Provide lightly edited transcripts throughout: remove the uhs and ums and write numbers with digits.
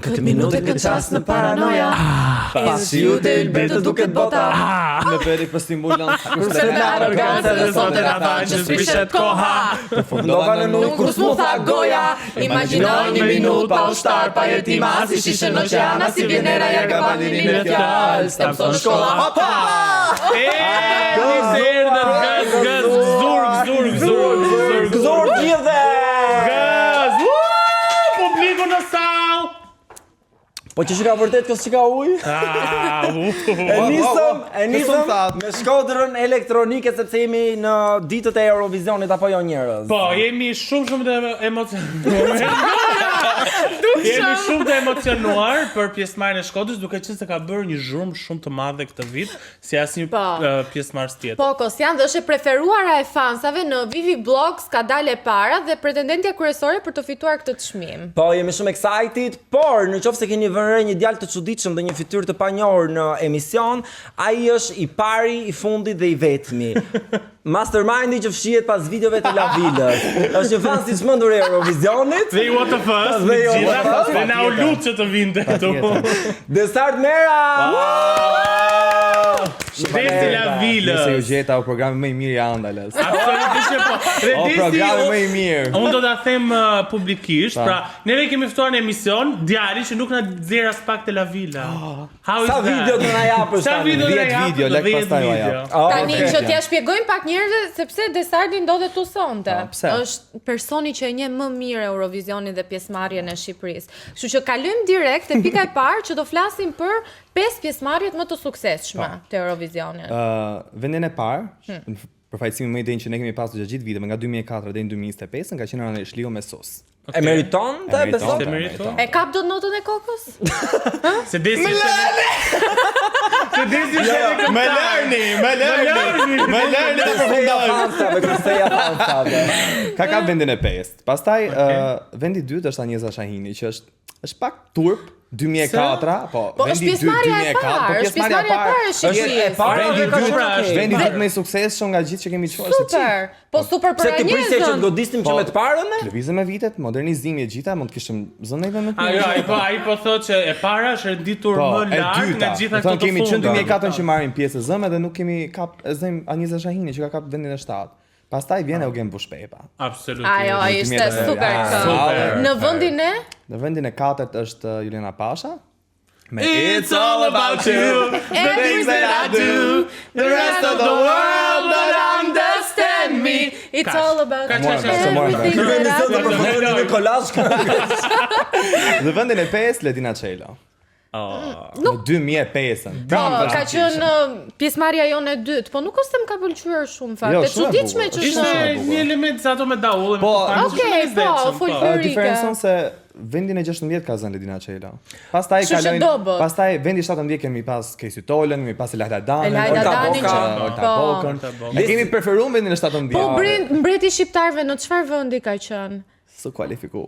Këtë minutë këtë qas në paranoja Pas ju të Ilberto duket bota Me veri për stimulans Kurse me arrogancë dhe sot e rata që s'prishet koha Përfundova në nuk kur s'mu tha goja Imaginoj një minut pa ushtar pa jetima Si shishe në oqeana si vjenera ja gabanirin e fjall Stamson shkolla hopa Gëzur gjithë Publiku në sallë. Po që ka vërtet kësë që ka ujë? E nisëm me shkodrën elektronike sepse jemi në ditët e Eurovisionit apo jo njerëz? Po, jemi shumë të Jemi shumë të emocionuar për pjesëmarrjen e Shkodrës, duke qenë se ka bërë një zhurmë shumë të madhe këtë vit, si asnjë pjesëmarrës tjetër. Po, Kosjan dhe është e preferuara e fansave në Vivi Blogs ka dalë e para dhe pretendentja kryesore për të fituar këtë çmim. Po, jemi shumë excited, por nëse keni vënë një djalë të çuditshëm dhe një fytyrë të panjohur në emision, ai është i pari, i fundit dhe i vetmi. Mastermindi që fshihet pas videove të Lavilës. Është një fan si çmendur e Eurovisionit. Dhe what the fuck? Dhe na u lut që të vinte këtu. Desart Mera. Desi Lavilës. Nëse ju gjeta o programi më i mirë i Andales. Absolutisht po. O programi më i mirë. Unë do ta them publikisht, pra neve kemi ftuar në emision djalin që nuk na nxjerr as pak te Lavila. Sa video do na japësh? Sa video do na japësh? 10 video, lek pastaj u jap. Tani që t'ja shpjegojmë pak njerëzve sepse Desardi ndodhet tu sonte. Pse? Është personi që e njeh më mirë Eurovisionin dhe pjesëmarrjen e Shqipërisë. Kështu që kalojmë direkt te pika e parë që do flasim për 5 pjesëmarrjet më të suksesshme të Eurovisionit. Vendin e parë, përfaqësimi më i denjë që ne kemi pasur gjatë gjithë viteve nga 2004 deri në 2025 ka qenë Ana Shliu me Sos. E meriton të besoj? E kap dot notën e kokës? Se desi Se desi Me lerni të përfundojmë. Ka vendin e 5. Pastaj vendi i dytë është Anjeza Shahini, që është pak turp. 2004, po vendi i dytë 2004, është pjesëmarrja e parë është vendi i dytë më i suksesshëm nga gjithë që kemi çuar se super. Po super për Anjezën. Se ti prisje që të godisnim që me të parën? Lëvizje me vitet, modernizimi e gjitha, mund të kishim zënë edhe më të mirë. Ai po thotë që e para është renditur më lart nga gjitha këto të kemi qenë 2004 që marrim pjesë zëmë dhe nuk kemi kap zëm Anjeza Shahini që ka kap vendin e 7. Pastaj vjen Eugen Bushpepa. Absolutisht. Ajo ishte super. Në vendin e 4 është Juliana Pasha. It's all about you, the things that I do, the rest of the world don't understand me. It's all about Dhe vendin e 5 Ledina Çelo. Në 2005-ën. Po, ka qenë pjesëmarrja jonë e dytë, po nuk është se më ka pëlqyer shumë fakt. E çuditshme që ishte një element sa ato me daullë. Po, folklorike. Diferencon se vendin e 16 ka zënë Ledina Çelo. Pastaj kalojnë, pastaj vendi 17 kemi pas Casey Tolen, kemi pas Elajda Danin, Bokën. Ne kemi preferuar vendin e 17. Po mbreti shqiptarëve në çfarë vendi ka qenë? Së kualifiku.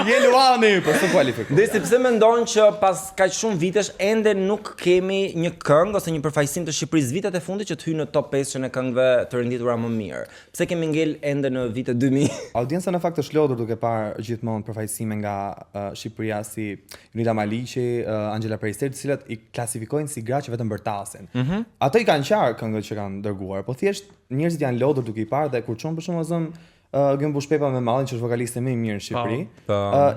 Jeluani, po së kualifiku. Dhe sepse mendon që pas kaq shumë vitesh ende nuk kemi një këngë ose një përfaqësim të Shqipërisë vitet e fundit që të hyjë në top 5 e këngëve të renditura më mirë. Pse kemi ngel ende në vitet 2000? Audienca në fakt është lodhur duke parë gjithmonë përfaqësime nga Shqipëria si Junita Maliqi, Angela Perister, të cilat i klasifikojnë si gra që vetëm bërtasin. Ato i kanë qarë këngët që kanë dërguar, po thjesht njerëzit janë lodhur duke i parë dhe kur çon për shembull Eugen Bushpepa me Mallin që është vokaliste më i mirë në Shqipëri.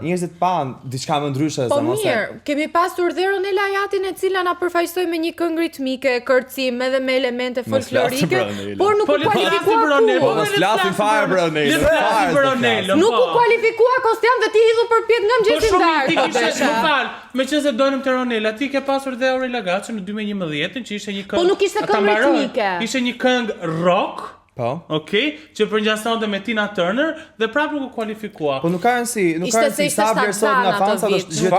Njerëzit pan diçka më ndryshe se mos. Po mirë, kemi pasur dhe Ronela Ajatin e cila na përfaqësoi me një këngë ritmike, kërcim edhe me elemente folklorike, por nuk u kualifikua. Po mos flasim fare për Ronela. Nuk u kualifikua Kostian dhe ti hidhu për pjet nga mëngjesit darkë. Meqense donim te Ronela, ti ke pasur dhe Aurela Gaçi në 2011 që ishte një këngë. Po nuk ishte këngë ritmike. Ishte një këngë rock. Po. Okej, që përngjasonte me Tina Turner dhe prapë nuk u kualifikua. Po nuk ka rëndësi sa vlerësohet nga fansat është gjë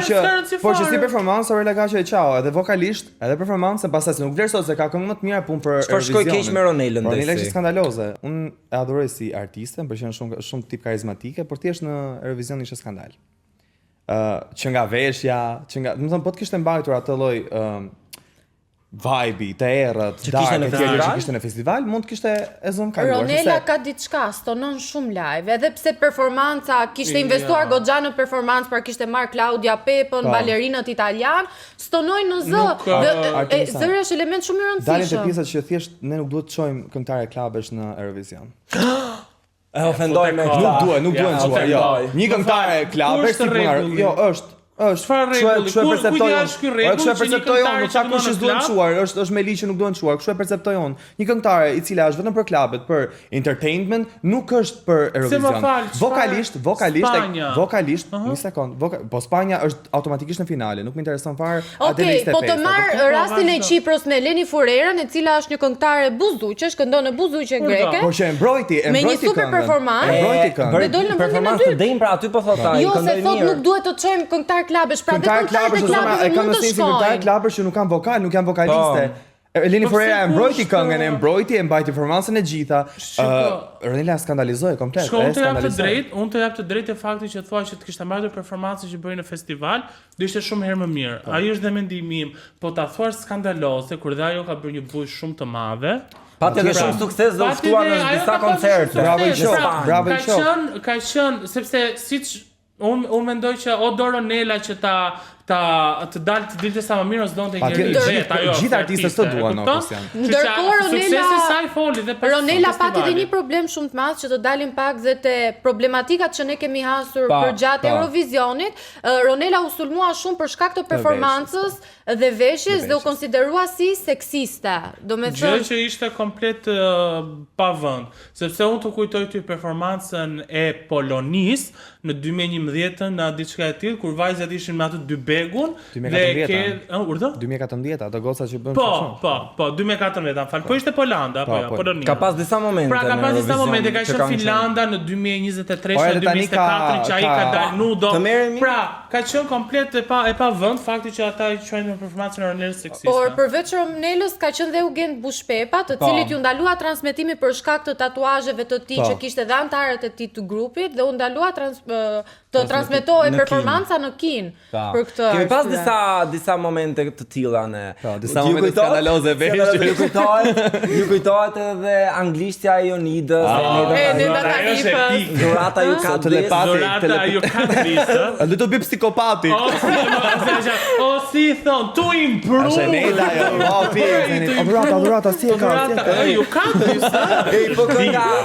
tjetër. Por që si performancë Aurela Gaçi e çau, edhe vokalisht, edhe performancën pastaj nuk vlerësohet se ka këngë më të mira punë për Eurovision. Shkoj keq me Ronelën. Ronela është skandaloze. Unë e adhuroj si artiste, më pëlqen shumë tip karizmatike, por thjesht në Eurovision ishte skandal. Që nga veshja, që nga, do të thënë po të kishte mbajtur atë lloj vibe-i, të errët, Që kishte në festival? që kishte në festival, mund të kishte e zëm kaluar. Ronela ka diçka, stonon shumë live, edhe pse performanca kishte investuar goxha në performancë, pra kishte marr Claudia Pepën, balerinët italian, stonojnë në zë. Zëri është element shumë i Dalin te rëndësishëm. pjesat që thjesht ne nuk duhet të çojmë këngëtare klabesh në Eurovision. E ofendoj me këta. Nuk duhen çuar, jo. Një këngëtare klabesh si punar, jo, është Çfarë rregulli? Ku jash ky rregull? Kështu e perceptoj unë, nuk ka kush që duhen çuar, është me ligj që nuk duhen çuar, kështu e perceptoj unë. Një këngëtare i cila është vetëm për klubet, për entertainment, nuk është për Eurovision. Vokalisht, një sekond, po Spanja është automatikisht në finale, nuk më intereson fare. Okej, po të marr rastin e Kipros me Eleni Furerën, e cila është një këngëtare buzuqe, shkëndon në buzuqe greke. Po që e mbrojti me një super performancë. Bëri performancë të denj, pra aty po thot ai, jo, se thot nuk duhet të çojmë këngëtar klabesh, pra vetëm këngëtarët e klubeve mund të shkojnë. Këngëtarë klabesh që nuk kanë vokal, nuk kanë vokaliste. Eleni Furera e mbrojti këngën, e mbajti performancën e gjitha. Ronela skandalizoi komplet. Unë të jap të drejtë e faktit që thua që të kishte marrë performancën që bëri në festival, do ishte shumë herë më mirë. Ai është dhe mendimi im, po ta thuash skandaloze kur dhe ajo ka bërë një bujë shumë të madhe. Pati edhe shumë sukses dhe u ftuar në disa koncerte. Bravo i shoh. Ka qenë sepse siç unë mendoj që o do Ronela që të dalë të dilte sa më mirë ose donte njëri vet ajo. Gjithë artistët të duan në Kristian. Ndërkohë Ronela pati edhe një problem shumë të madh që të dalim pak dhe te problematikat që ne kemi hasur përgjatë Eurovisionit. Ronela u sulmua shumë për shkak të performancës dhe veshjes dhe u konsiderua si seksiste. Gjë që ishte komplet pa vend, sepse unë të kujtoj ty performancën e Polonis në 2011 në diçka e tillë kur vajzat ishin me atë dy begun dhe ke 2014 ato goca që bën po 2014 fal po ishte Polanda apo Polonia. Ka pas disa momente. Pra ka pas disa momente, ka qenë Finlanda në 2023 në 2024 që ai ka dalë nudo. Pra ka qenë komplet e pa vend fakti që ata i quajnë në performancën e Ronelës seksiste. Por përveç Ronelës ka qenë dhe Eugen Bushpepa, të cilit ju ndalua transmetimi për shkak të tatuazheve të tij që kishte dhe anëtarët e tij të grupit dhe u ndalua të transmetohej performanca në kin për këtë. Kemi pas disa momente të tilla ne. Disa momente skandaloze vesh. Ju kujtohet edhe anglishtja e Jonidës, Dorata ju ka Dorata ju ka drejtë. A do të bëj psikopati. O si thon, tu improve. Dorata si e ka? Ju ka drejtë. Po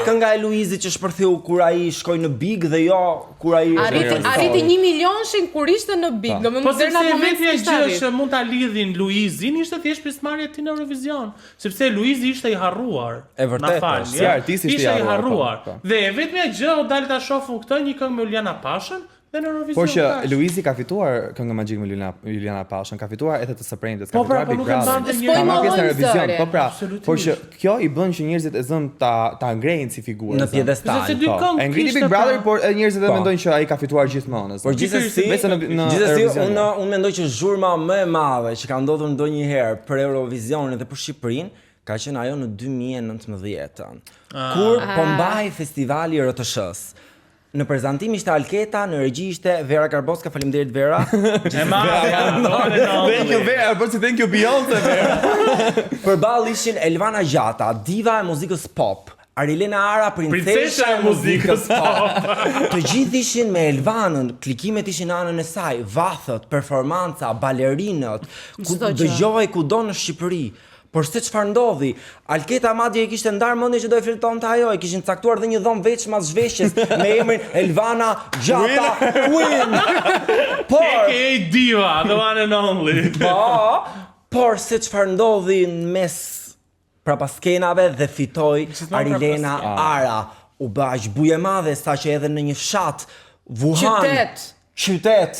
kënga e Luizit që shpërtheu kur ai shkoi në Big dhe jo kur ai arriti 1 milionshin kur ishte në Big. Po sepse vetja gjë që mund ta lidhin Luizin ishte thjesht pjesëmarrja e tij në Eurovision, sepse Luizi ishte i harruar. E vërtet. Si artist ishte i harruar. Dhe vetmja gjë u dal ta shohun këtë një këngë me Juliana Pashën dhe në Eurovision. Por që Luizi ka fituar këngën magjik me Juliana Pashën, ka fituar Ethet të Supremes, ka fituar Big Brother. Ka marrë pjesë në Eurovision. Po pra, por që kjo i bën që njerëzit e zëm ta ngrejnë si figurë. Në piedestal. E ngriti Big Brother, por njerëzit e mendojnë që ai ka fituar gjithmonë. Por gjithsesi unë mendoj që zhurma më e madhe që ka ndodhur ndonjëherë për Eurovisionin dhe për Shqipërinë ka qenë ajo në 2019-ën. Kur po mbahej festivali RTS-s. Në prezantim ishte Alketa, në regji ishte Vera Karboska, faleminderit Vera. Thank you Vera, thank you Beyoncé Vera. Përballë ishin Elvana Gjata, diva e muzikës pop. Arilena Ara, princesha e muzikës pop. Të gjithë ishin me Elvanën, klikimet ishin anën e saj, vathët, performanca, balerinët, dëgjoj kudo në Shqipëri. Por se çfarë ndodhi? Alketa madje i kishte ndar mendje që do e flirtonte ajo, i kishin caktuar dhe një dhomë veç mas zhveshjes me emrin Elvana Gjata Queen. Por diva, the one and only. Por se çfarë ndodhi në mes prapaskenave dhe fitoi Arilena Ara. U bë aq buje madhe saqë edhe në një fshat Wuhan. Qytet,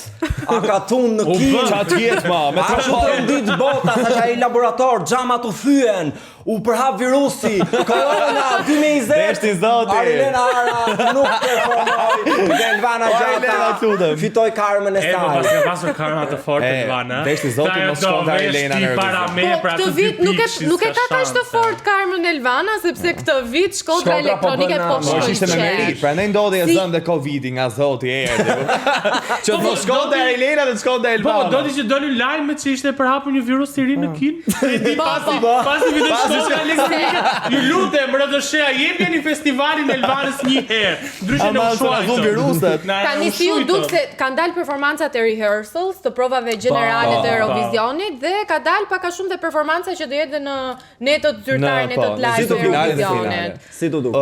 a ka thunë në Kinë, qatë jetë ma, me a që të rëndit bota, sa që a i laborator, gjamat u thyen, u përhap virusi, korona 2020. Deshti zoti. Arlena Ara nuk performoi. Dhe Elvana Gjata fitoi karmën e Pas saj. ka pasur karma të fortë Elvana. deshti zoti mos shkonte Arlena në para me Po, për këtë atë vit nuk e ka kaq të fort karmën Elvana, sepse këtë vit Shkodra Shkodra po elektronike bën, po po, Po shkojnë ishte me merit, prandaj ndodhi e zënë dhe Covidi nga zoti erdhi. Që të mos shkonte Arlena dhe të shkonte Po, Elvana. do të që doli lajme që ishte përhapur një virus i ri në Kinë. Pasi vjen Shkodra elektronike, ju lutem RDSH-a jepni festivalin Elvanës një herë. Ndryshe në Ama sa ushuaj. dhun viruset. Tani si ju duk se kanë dalë performancat e rehearsals të provave gjenerale të Eurovisionit dhe ka dalë pak a shumë dhe performanca që do jetë në netët zyrtare, Në, netët po, live në të finale, në Eurovisionit. finale. Si tu duk?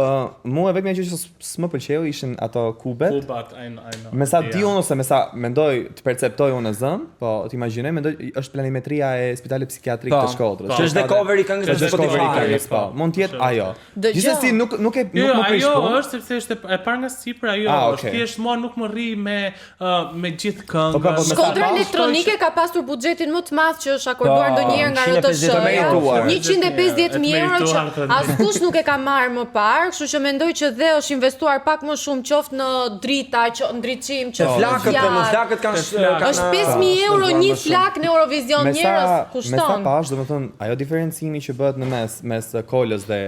Mua vetëm gjë që s'më pëlqeu ishin ato kubet. Kubat, I know. Me sa di unë ose me sa mendoj të perceptoj unë zëm, po t'imagjinoj mendoj është planimetria e spitalit psikiatrik të Shkodrës. Që është dhe cover i këngës në Është cover i Spotify. këngës, po. Mund të jetë ajo. Dëgjoj. Gjithsesi nuk Jo, më prish ajo punë. është sepse është e parë nga Sipër, ajo Ah, është okay. thjesht mua nuk më rri me gjithë këngën. Po, me sa Shkodra pas, elektronike ka pasur buxhetin më të madh që është akorduar ndonjëherë nga 150.000 RTSH-ja. merituar. 150.000 euro që Merituar, askush nuk e ka marrë më parë, kështu që mendoj që dhe është investuar pak më shumë qoftë në drita, ndriçim, Të qoftë flakët, në flakët kanë Është 5.000 euro një flak në Eurovision Me njerëz sa kushton. pash, domethënë ajo diferencimi që bëhet në mes Kolës dhe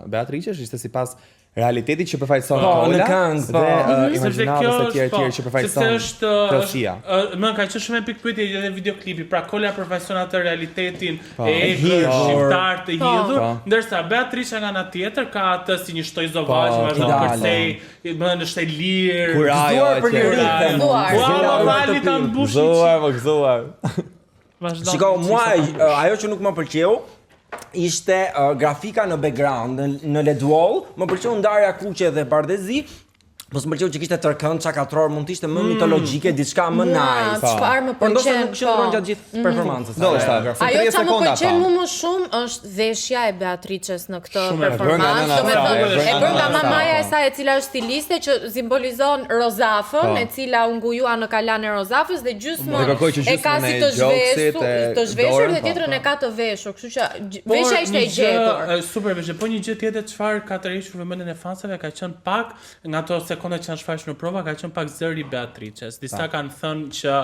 Beatriçesh ishte sipas realitetit që përfaqëson Po, në Kola këngë, po. dhe Sepse kjo imagjinatës e është tjerë që përfaqëson Kroacia. Më ka qenë shumë e pikpyetje edhe videoklipi. Pra Kola përfaqëson atë realitetin e hidhur. shqiptar të hidhur, Po. ndërsa Beatriça nga ana tjetër ka atë si një shtoj zovaj që vazhdon ideale. kërcej, bën është e lirë. Kur ajo Gëzuar për atje- liritën. Gëzuar. Ua, vali ta mbushi. Gëzuar. Vazhdon. Shiko, mua ajo që nuk më pëlqeu ishte grafika në background, në LED wall, më pëlqeu ndarja kuqe dhe bardezi. Po s'm pëlqeu që kishte tërkënd çakatror, mund të ishte më mitologjike, diçka më nice. Çfarë më Por ndoshta pëlqen? nuk qëndron gjatë gjithë performancës. Do është Ajo 30 që më sekonda pëlqen pa. mu më shumë është veshja e Beatrices në këtë Shumë e bërë nga performancë. nëna Domethënë, saj, e bërë nga nëna mamaja e saj, saj e cila është stiliste që simbolizon rozafën, Po. e cila u ngujua në kalan e rozafës dhe gjysmën Dhe kërkoj që e ka gjysmën si e të gjoksit, zhveshur, e të zhveshur dorën, dhe po. tjetrën e ka të veshur, kështu që veshja ishte e gjetur. Super veshje, po një gjë tjetër çfarë ka tërhequr vëmendjen e fansave ka qenë pak nga ato sekonda që janë shfaqur në prova ka qenë pak zëri Beatrices. Disa kanë thënë që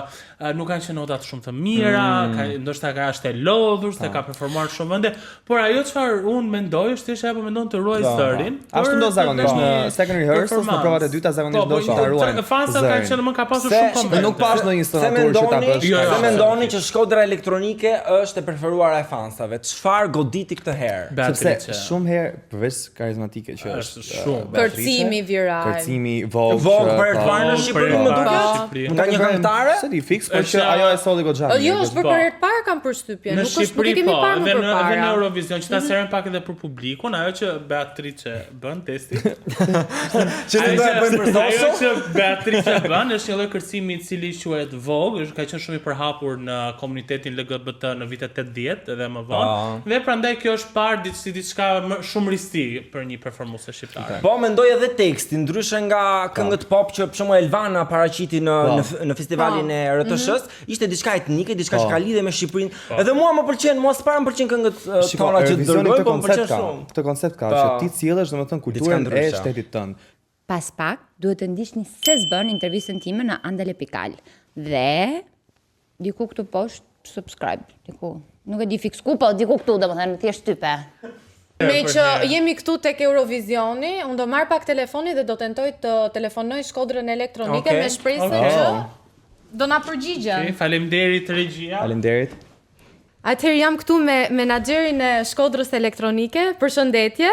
nuk kanë qenë notat shumë të mira, ndoshta ka është e lodhur, se ka performuar shumë vende, por ajo çfarë unë mendoj është thjesht ajo mendon të ruaj zërin. Ashtu ndo zakonisht në second rehearsals, në provat e dyta zakonisht do të ruajnë. Fansat kanë qenë më ka pasur Se- shumë komente. Nuk pash ndonjë Se installator që ta bësh. Jo, se mendoni që Shkodra elektronike është e preferuara e fansave. Çfarë goditi këtë herë? Sepse Beatrice. shumë herë përveç karizmatike që Është është shumë. Kërcimi viral. Kërcimi Vogue. Vogue për të po. parë në Shqipëri më duket. Nga një këngëtare? Se di fix, por që Është- ajo e solli goxha. Jo, është për herë të parë kam përshtypjen, Në nuk është nuk Shqipëri e kemi po, parë më edhe në përpara. Eurovision, që ta serën pak edhe për publikun, ajo që Beatrice bën testi. Që ne do e bëjmë për Ajo social? që Beatrice bën është një lloj kërcimi i cili quhet Vogue, është ka qenë shumë i përhapur në komunitetin LGBT në vitet 80 dhe më vonë. Dhe prandaj kjo është parë si diçka shumë risti për një performuese shqiptare. Po mendoj edhe teksti, ndryshe nga këngët pop që për shembull Elvana paraqiti në festivalin e RTS-s, ishte diçka etnike, diçka që ka lidhje me Shqipërinë. Edhe mua më pëlqen, mua s'para më pëlqen këngët tona që dërgoj, po më pëlqen shumë. Këtë koncept ka që ti sjellësh domethënë kulturën e ndryshe. shtetit tënd. Pas pak, duhet të ndiqni se s'bën intervistën time në Andale Pikal. Dhe diku këtu poshtë subscribe, diku. Nuk e di fix ku, po diku këtu, domethënë thjesht type. Me që jemi këtu tek Eurovisioni, unë do marr pak telefonin dhe do tentoj të telefonoj Shkodrën elektronike Okej. me shpresën që do na përgjigjen. Faleminderit regjia. Faleminderit. Atëherë jam këtu me menaxherin e Shkodrës elektronike. Përshëndetje.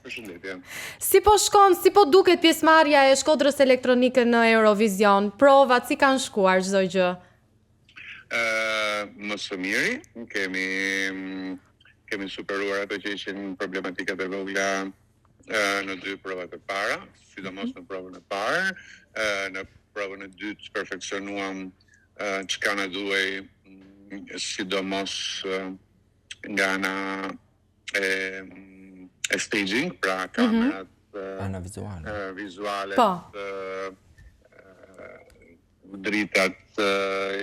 Përshëndetje. Si po shkon, si po duket pjesëmarrja e Shkodrës elektronike në Eurovision? Provat si kanë shkuar çdo gjë? Më së miri, kemi superuar ato që ishin problematikat e vogla në dy provat e para, sidomos në provën e parë, në provën e dytë perfeksionuam çka na duhej, sidomos nga ana e staging, pra kamerat Ana vizuale. vizuale, Po. dritat,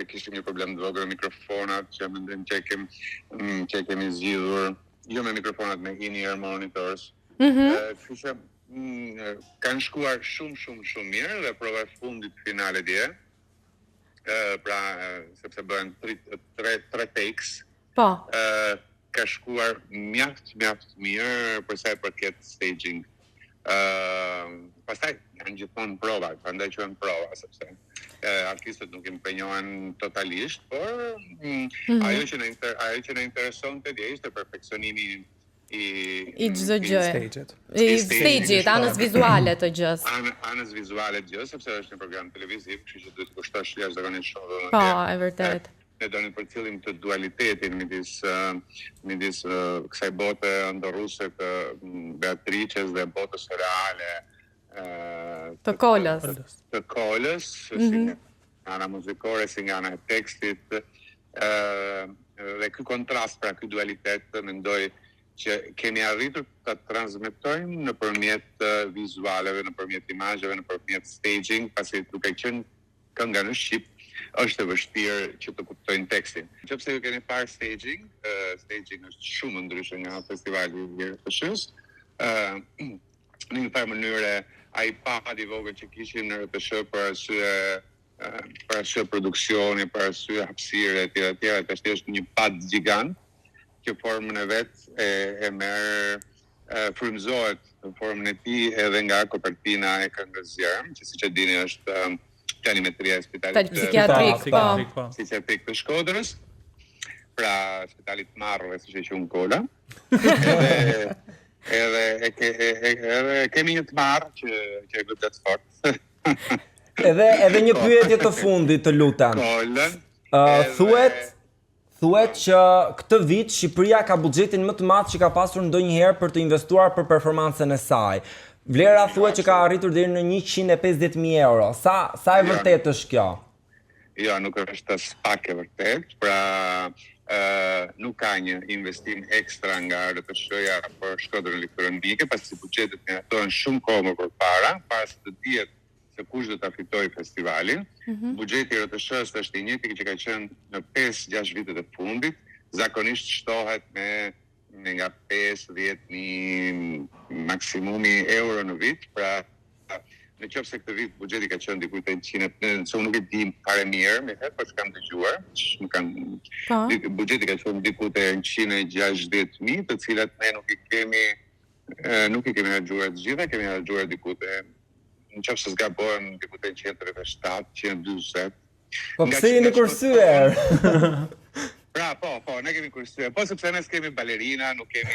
kishim një problem të vogël me mikrofonat që mendojmë që kemi zgjidhur jo me mikrofonat me in-ear monitors. Kështu që kanë shkuar shumë mirë dhe prova e fundit finale dje. Pra sepse bëhen 3 takes. Po. Ka shkuar mjaft mirë për sa i përket staging. Pastaj janë gjithmonë prova, prandaj quhen prova sepse artistët nuk impenjohen totalisht, por ajo që na interesonte dje ishte perfeksionimi I çdo gjë. I stagit, anës vizuale të gjës. Anës vizuale të gjës, sepse është një program televiziv, kështu që duhet të kushtosh jashtëzakonisht shumë. Po, e vërtet. Ne do të përcjellim të dualitetin midis kësaj bote ndorruese të Beatrices dhe botës reale të kolës. Të kolës, si nga ana muzikore, si nga ana e tekstit. Dhe ky kontrast, pra ky dualitet, mendoj që kemi arritur ta transmetojmë nëpërmjet vizualeve, nëpërmjet imazheve, nëpërmjet staging, pasi duke qenë kënga në shqip, është e vështirë që të kuptojnë tekstin. Nëse ju keni parë staging është shumë ndryshe nga festivali i RTS-s. Në një farë mënyrë ai pad i vogël që kishim në RTS për arsye produksioni, për arsye hapësire etj. Tash është një pad gjigant që formën e vet e merr frymëzohet në formën e tij edhe nga kopertina e këngës Zjerm, që siç e dini është planimetria e spitalit psikiatrik të Shkodrës, pra spitalit Marrëve, siç e quajnë Kola. Edhe kemi një të marrë që e godet fort. Edhe një pyetje të fundit, të lutem. Thuhet që këtë vit Shqipëria ka buxhetin më të madh që ka pasur ndonjëherë për të investuar për performancën e saj. Vlera thuhet që ka arritur deri në 150.000 euro. Sa e vërtetë është kjo? Jo, nuk është as pak e vërtetë. Pra, nuk ka një investim ekstra nga RTS-ja për Shkodrën Elektronike, pasi buxhetet mjaftojnë shumë kohë më përpara se të dihet se kush do ta fitojë festivalin. Buxheti i RTS-s është i njëjti që ka qenë në 5-6 vitet e fundit, zakonisht shtohet me nga 5-10.000 maksimumi euro në vit, pra në qoftë se këtë vit buxheti ka qenë diku te 100, se unë nuk e di fare mirë, me herë pas kam dëgjuar, buxheti ka qenë diku te 160.000, të cilat ne nuk i kemi harxuar të gjitha, kemi harxuar diku te, në qoftë se zgabohem, diku te 107, 140. Po pse jeni kursyer? Pra, po, ne kemi kursyer. Po sepse ne s'kemi balerina, nuk kemi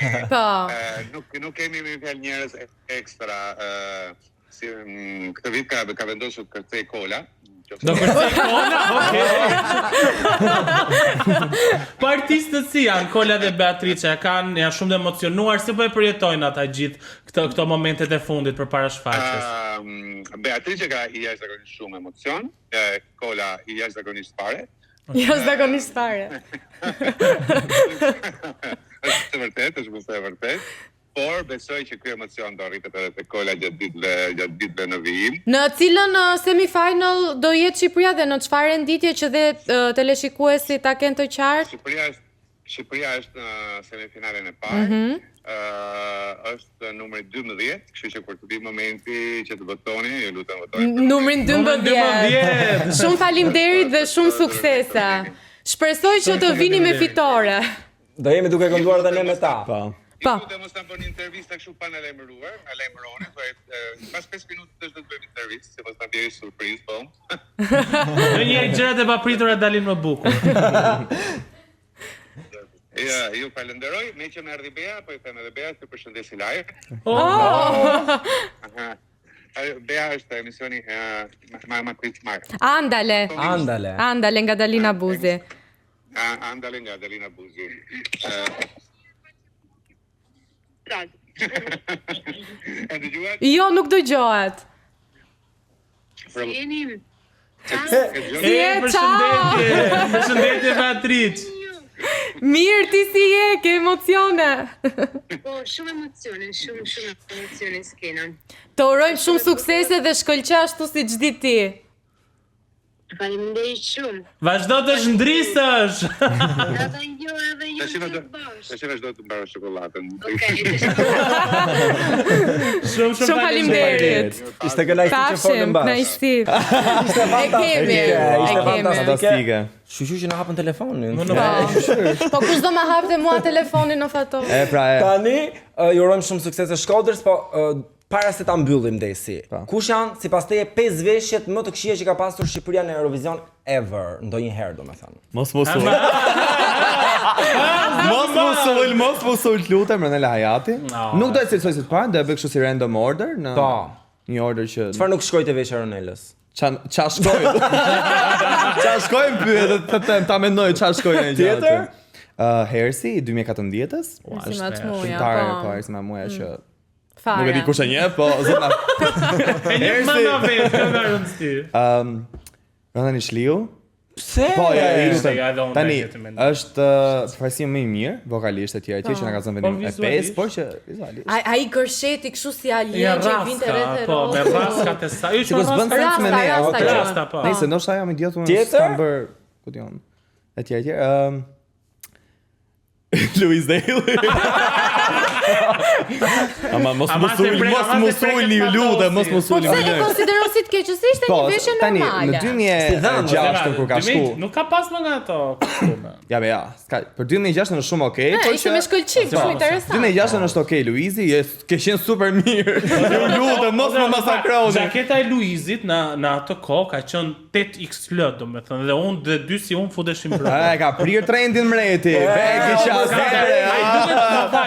nuk kemi me fjalë njerëz ekstra. Si këtë vit ka vendosur të kërcej Kola. Do kërcej Kola? Po artistët si janë Kola dhe Beatrice, janë shumë të emocionuar, si po e përjetojnë ata gjithë këto momentet e fundit përpara shfaqjes? Beatrice ka i jashtëzakonisht shumë emocion, Kola i jashtëzakonisht fare. Jashtëzakonisht fare. Është vërtet. Por besoj që ky emocion do rritet edhe te Kola gjatë ditëve në vijim. Në cilën semifinal do jetë Shqipëria dhe në çfarë renditje që dhe teleshikuesit ta kenë të qartë? Shqipëria është në semifinalen e parë. Është numri 12, kështu që kur të vi momenti që të votoni, ju lutem votoni. Numrin 12. Shumë faleminderit dhe shumë suksese. Shpresoj që të vini me fitore. Do jemi duke kënduar edhe ne me ta. Po. Ju mos ta bëni intervista kështu pa na lajmëruar, na lajmëroni, pas 5 minutësh do të bëjmë intervistë, se mos ta bëjë surprizë, po. Në një gjërat e papritura dalin më bukur. Ja, ju falenderoj, me që më erdhi Bea, po i them edhe Bea të përshëndesi live. Bea është emisioni Ma Quiz Mark. Andale nga Dalina Buzi. Andale nga Dalina Buzi. Jo, nuk dëgjohet. Si jeni? Përshëndetje Beatrice. Mirë, ti si je, ke emocione? Po, shumë emocione s'kena. Të urojmë shumë suksese dhe shkëlqe ashtu si çdo ti. Faleminderit shumë. Vazhdo të shndrisësh. Edhe ju Tash të vazhdo bosh. vazhdo të mbaroj shokoladën. Shumë Faleminderit. Ishte kënaqësi që folëm bash. Kënaqësi. Ishte fantastike. Ishte Fantastike. Shqyqy që na hapën telefonin. Po kush do ma hapte mua telefonin në fato? Pra e. Tani ju urojmë shumë suksese Shkodrës, po para se ta mbyllim desi. Kush janë sipas teje 5 veshjet më të këqija që ka pasur Shqipëria në Eurovision ever, ndonjëherë domethënë. Mos ull, lutem Ronela Hayati. Nuk do të cilësoj si të parë, do e bëj kështu si random order në një order që Çfarë nuk shkoi te veshja Ronelës? Ça shkojnë? Ça shkojnë pyet, ta mendoj ça shkojnë në gjatë. Tjetër? Hersi i 2014-s. Si ma të muja, Shqiptare, po. po Hersi ma muja që Fare. nuk e di kush e njeh, po zona. E një mëna vetë, kjo nga rëndësi. Rëndani Shliu. Pse? Po, ja, Se ja edhe unë tani vetë të mendoj. është përfaqësia më i mirë, vokalisht e tjerë që na ka zënë vendim e 5, por që vizualisht. Ai gërsheti kështu si alien Ja që vinte rreth raska, po, me raskat e saj. Që s'bën sens me ne, Rasta, okay. Rasta, po. Nëse ndoshta jam idiot unë Tjetër? s'kam bër, ku diun. Etj. Louis Dale. Ama mos uli lutem, mos Po uli. pse e konsideron si të keqësi ishte një veshje tani normale. në 2006 kur ka shku. Nuk ka pas më nga ato kostume. Ja, s'ka. Për 2006 është shumë okay, Ne, ishte me shkëlqim, shumë interesant. 2006 është okay, Luizi, ke qenë super mirë. Ju lutem, mos më masakroni. Jaketa e Luizit në atë kohë ka qenë 8XL, domethënë, dhe unë dhe dy si unë futeshim brenda. Ai ka prir trendin mreti. Beki qasere.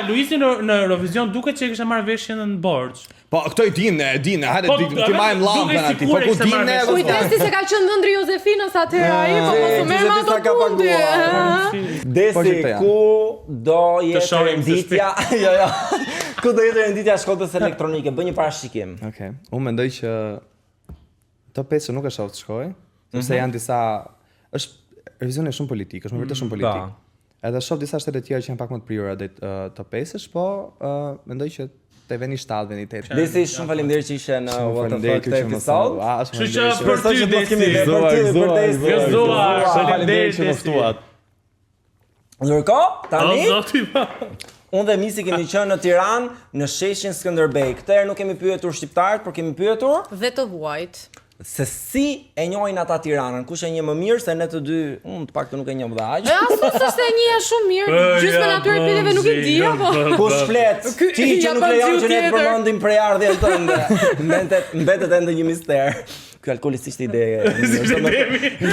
Luizi në Eurovision duket që e kishte marrë veshjen në borxh. Po këto i dinë, hajde ti majm llampën aty. Po ku dinë ne? Kujdesi se ka qenë ndëndri Jozefinës atëherë ai, po mos u merr me ato punë. Desi, ku do jetë renditja? Jo. Ku do jetë renditja Shkodrës elektronike? Bëj një parashikim. Okej. Unë mendoj që top 5 nuk e shoh të shkojë, sepse janë disa është Eurovision është shumë politik, është më vërtet shumë politik. Edhe shoh disa shtete të tjera që janë pak më të prirura drejt top 5-sh, po mendoj që te veni 7, veni 8. Desi, shumë faleminderit që ishe në What the Fuck këtë episod. Kështu që për ty Desi. Gëzuar, faleminderit që më ftuat. Ndërkohë, tani Zoti. unë dhe Misi kemi qenë në Tiranë në sheshin Skënderbej. Këtë herë nuk kemi pyetur shqiptarët, por kemi pyetur Dhe të vuajt. se si e njohin ata Tiranën. Kush e njeh më mirë se ne të dy, unë të paktën nuk e njoh më aq. Asu s'është e njeh shumë mirë. Gjysmën atyre pyetjeve nuk i di apo. Kush flet? Ti që nuk lejon që ne të përmendim prejardhjen tënde. Mbetet ende një mister. Ky alkoholisht ishte ide e mirë.